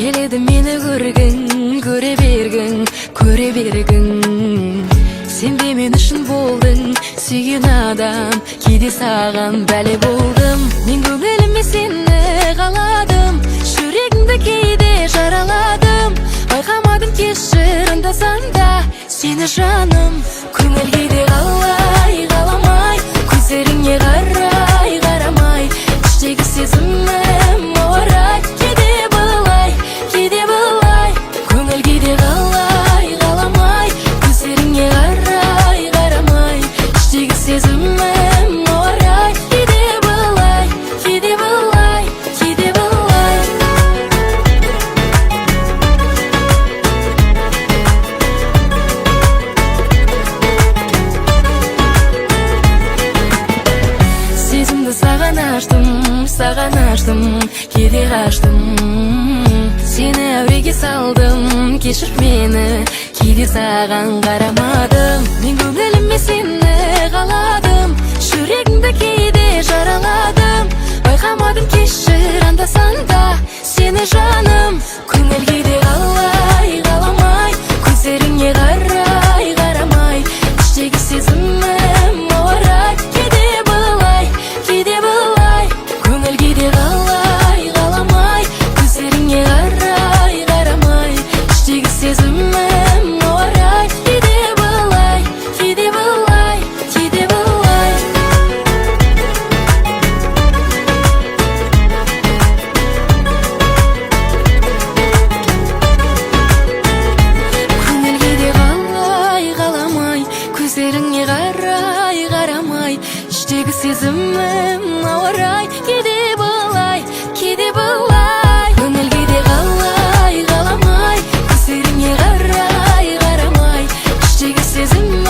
келеді мені көргің, көре бергің, көре бергің. Сен де мен үшін болдың, сүйген адам, кейде саған бәле болдым. Мен көңіліме сені қаладым, жүрегімді кейде жараладым. Байқамадым кешір анда-санда да сені жаным. Көңіл кейде қалай, қаламай, көздеріңе қарай, қарамай, іштегі сезімім орай, кейде былай, кейде былай. Көңіл кейде қалай, қаламай, көздеріңе қарай, қарамай, іштегі сезімім орай, кейде былай, кейде былай, кейде былай. Сезімді саған аштым, кейде қаштым. Сені әуреге салдым, кешір мені, кейде саған қарамадым. Мен көңіліме сені қаладым, жүрегімді кейде жараладым. Байқамадым кешір анда-санда сені жаным. Көңіл кейде қалай, қаламай, көздеріңе қарай, қарамай, іштегі сезімім орай, кейде былай, кейде былай. Көңіл кейде қалай, қаламай, көздеріңе қарай, қарамай, іштегі сезімім орай, кейде былай, кейде былай, кейде былай. Көңіл кейде қалай, қаламай, көздеріңе қарай, қарамай, іштегі сезімім орай, кейде былай, кейде былай. Көңіл кейде қалай, қаламай, көздеріңе қарай, қарамай, іштегі сезімім